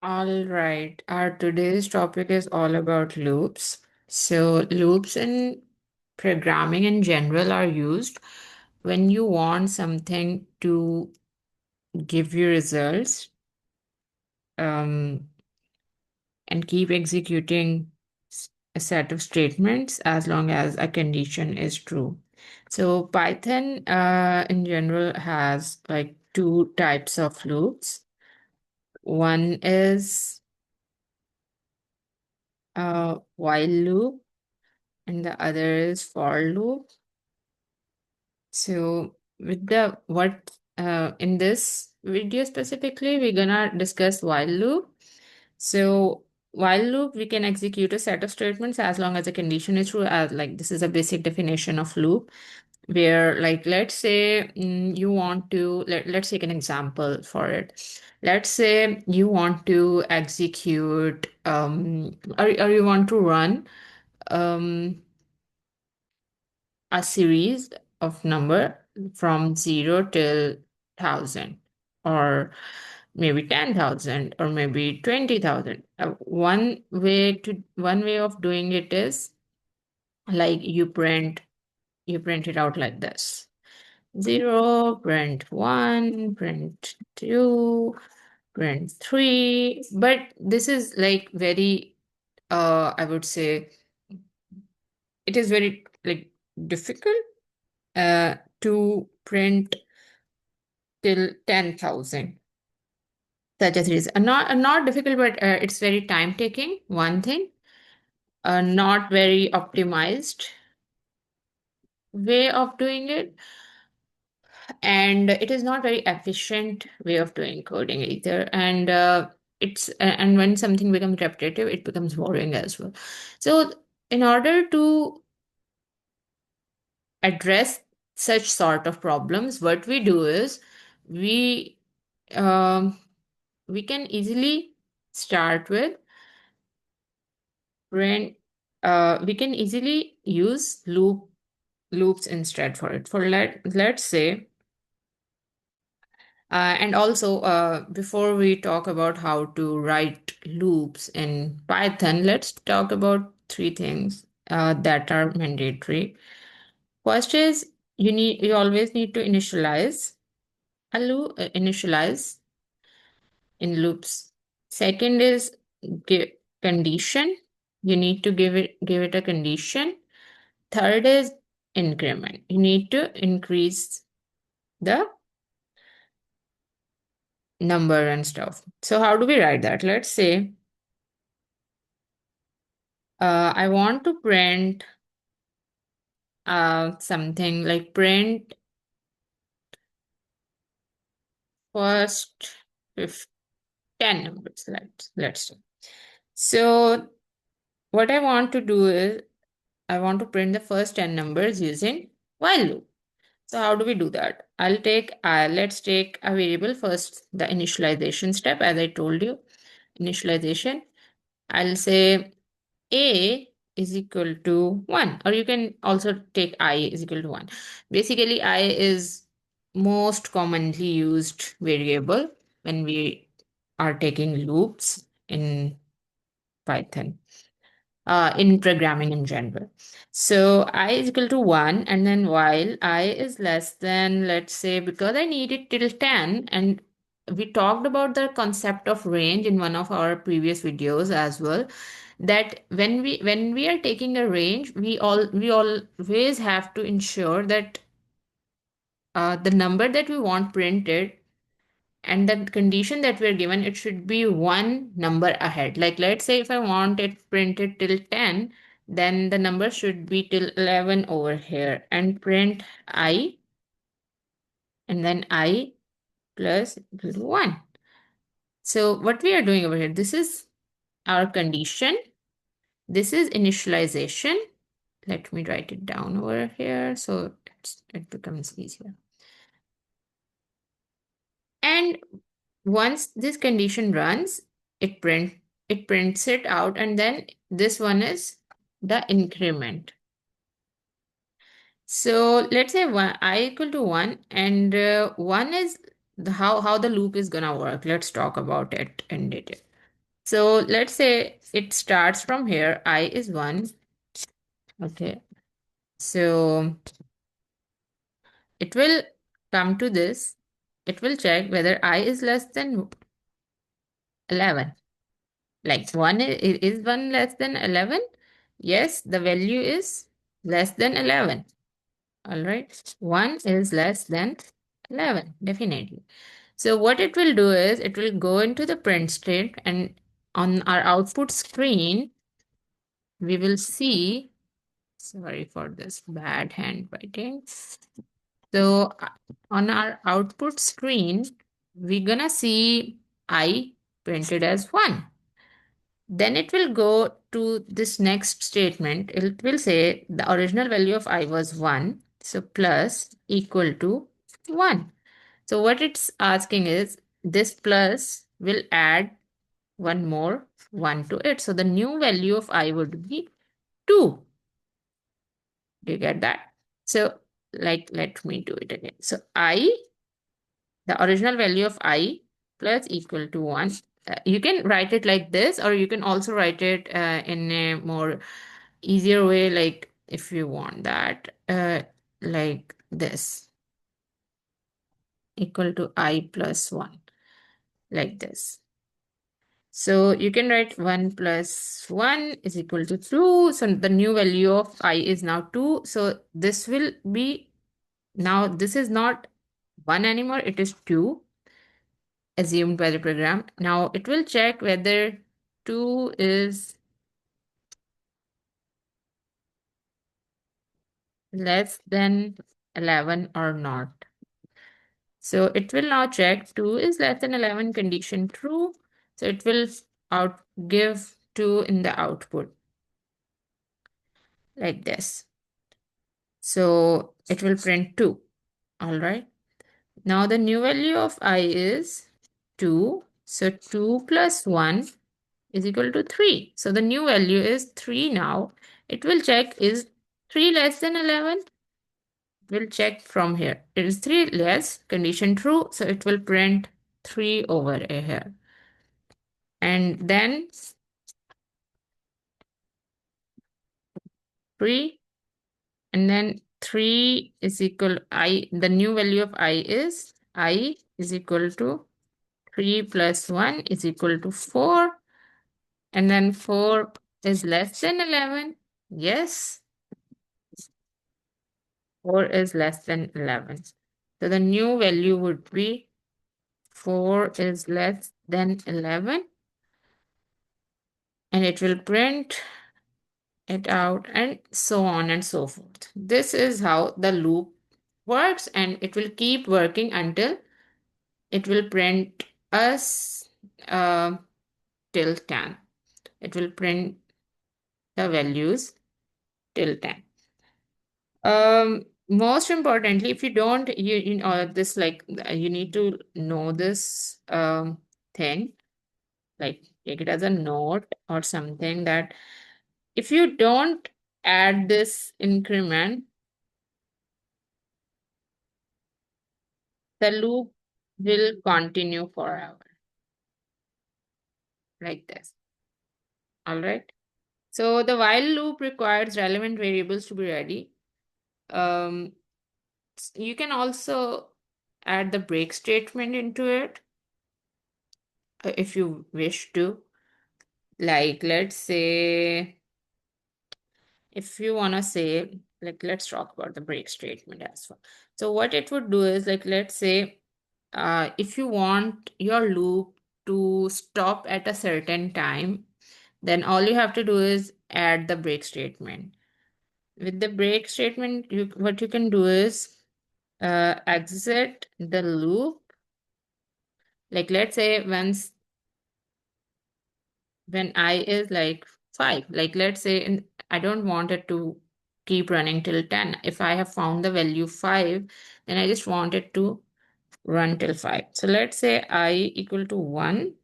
All right. Our today's topic is all about loops. So, loops in programming in general are used when you want something to give you results um, and keep executing a set of statements as long as a condition is true. So, Python in general has like two types of loops. One is a while loop and the other is for loop. So with the what in this video specifically, we're gonna discuss while loop. So while loop, we can execute a set of statements as long as the condition is true. As like this is a basic definition of loop, where like let's say you want to let's take an example for it. Let's say you want to execute or you want to run um a series of number from 0 till 1,000 or maybe 10,000 or maybe 20,000. One way of doing it is like you print it out like this. 0, print 1, print 2, print 3. But this is like very I would say it is very like difficult to print till 10,000. Such a series. Not difficult, but it's very time taking. One thing, not very optimized way of doing it, and it is not very efficient way of doing coding either. And and when something becomes repetitive, it becomes boring as well. So, in order to address such sort of problems, what we do is we um, we can easily start with print. We can easily use loops instead for it. For let's say, and also before we talk about how to write loops in Python, let's talk about three things that are mandatory. First is you always need to initialize a loop, initialize in loops. Second is give condition. You need to give it a condition. Third is increment. You need to increase the number and stuff. So how do we write that? Let's say I want to print something like print first 10 numbers. Let's do. So what I want to do is I want to print the first 10 numbers using while loop. So how do we do that? Let's take a variable first, the initialization step, as I told you, initialization. I'll say a is equal to 1, or you can also take I is equal to 1. Basically, I is most commonly used variable when we are taking loops in Python, in programming in general. So I is equal to 1, and then while I is less than, let's say, because I need it till 10, and we talked about the concept of range in one of our previous videos as well, that when we are taking a range, we always have to ensure that the number that we want printed and the condition that we're given, it should be one number ahead. Like let's say if I want it printed till 10, then the number should be till 11 over here, and print I, and then I plus equal to 1. So what we are doing over here, this is our condition. This is initialization. Let me write it down over here so it becomes easier. And once this condition runs, it prints it out, and then this one is the increment. So let's say I equal to 1, and 1 is how the loop is gonna work. Let's talk about it in detail. So let's say it starts from here, I is 1. Okay. So it will come to this. It will check whether I is less than 11. Like 1 is 1 less than 11? Yes, the value is less than 11. All right. 1 is less than 11, definitely. So what it will do is it will go into the print state, and on our output screen, we will see, sorry for this bad handwriting. So on our output screen, we're gonna see I printed as 1. Then it will go to this next statement. It will say the original value of I was 1. So plus equal to 1. So what it's asking is this plus will add one more 1 to it. So the new value of I would be 2. Do you get that? So like, let me do it again. So I, the original value of I plus equal to 1. You can write it like this, or you can also write it in a more easier way, like if you want that, like this, equal to I plus 1, like this. So you can write 1 plus 1 is equal to 2. So the new value of I is now 2. So this will be, now this is not 1 anymore, it is 2 assumed by the program. Now it will check whether 2 is less than 11 or not. So it will now check 2 is less than 11, condition true. So it will out give 2 in the output like this. So it will print 2. All right. Now the new value of I is 2. So 2 plus 1 is equal to 3. So the new value is 3 now. It will check, is 3 less than 11? We'll check from here. It is 3 less, condition true. So it will print 3 over here. And then 3, and then 3 is equal, I, the new value of I is equal to 3 plus 1 is equal to 4. And then 4 is less than 11. Yes, 4 is less than 11. So the new value would be 4 is less than 11. And it will print it out, and so on and so forth. This is how the loop works, and it will keep working until it will print us uh, till 10. It will print the values till 10. Most importantly, if you don't, you know this, like you need to know this thing, like take it as a note or something, that if you don't add this increment, the loop will continue forever, like this. All right. So the while loop requires relevant variables to be ready. Um, you can also add the break statement into it if you wish to. Like, let's say, if you want to say, like, let's talk about the break statement as well. So what it would do is, like, let's say, if you want your loop to stop at a certain time, then all you have to do is add the break statement. With the break statement, what you can do is exit the loop. Like, let's say when I is like 5, like let's say I don't want it to keep running till 10. If I have found the value 5, then I just want it to run till 5. So let's say I equal to 1,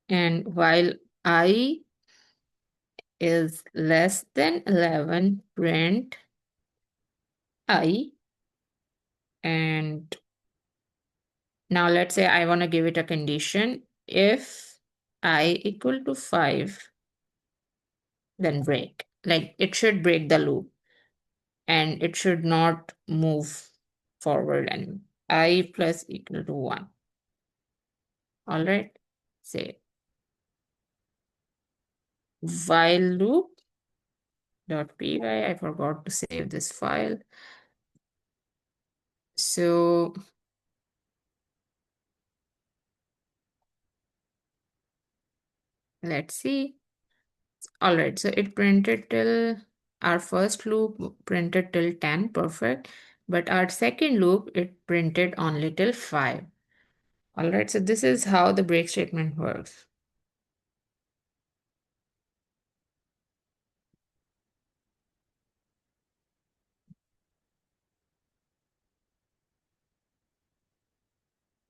and while I is less than 11, print I. And now let's say I want to give it a condition. If I equal to 5, then break. Like it should break the loop and it should not move forward anymore. I plus equal to 1. All right. Say while loop dot py. I forgot to save this file. So let's see. All right, so it printed till our first loop printed till 10, perfect. But our second loop, it printed only till 5. All right, so this is how the break statement works.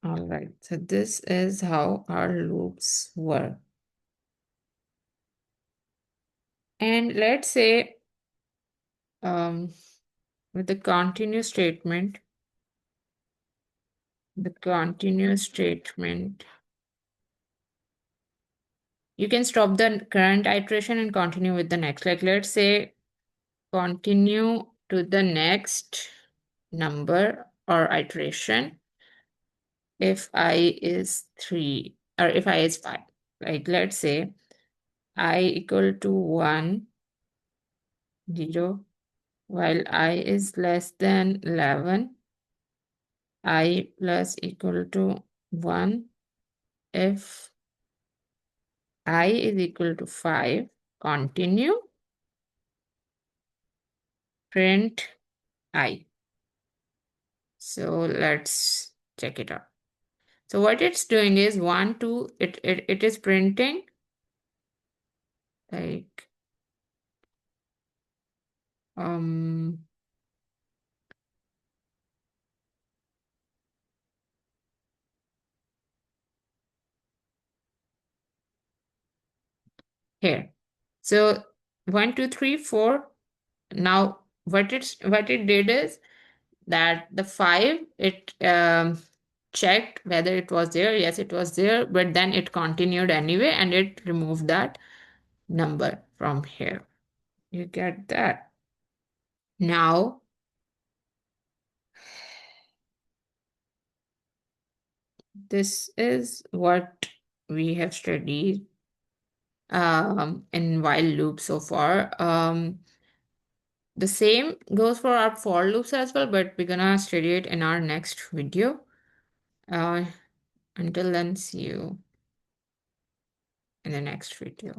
All right, so this is how our loops work. And let's say with the continue statement, you can stop the current iteration and continue with the next. Like let's say continue to the next number or iteration if I is 3 or if I is 5. Like let's say I equal to 1, 0, while I is less than 11, I plus equal to 1 if I is equal to 5, continue, print I. So let's check it out. So what it's doing is 1, 2, it is printing like um here. So 1, 2, 3, 4. Now what it did is that the 5 it checked whether it was there. Yes, it was there, but then it continued anyway and it removed that number from here. You get that? Now this is what we have studied in while loop so far. The same goes for our for loops as well, but we're gonna study it in our next video. Uh, until then, see you in the next video.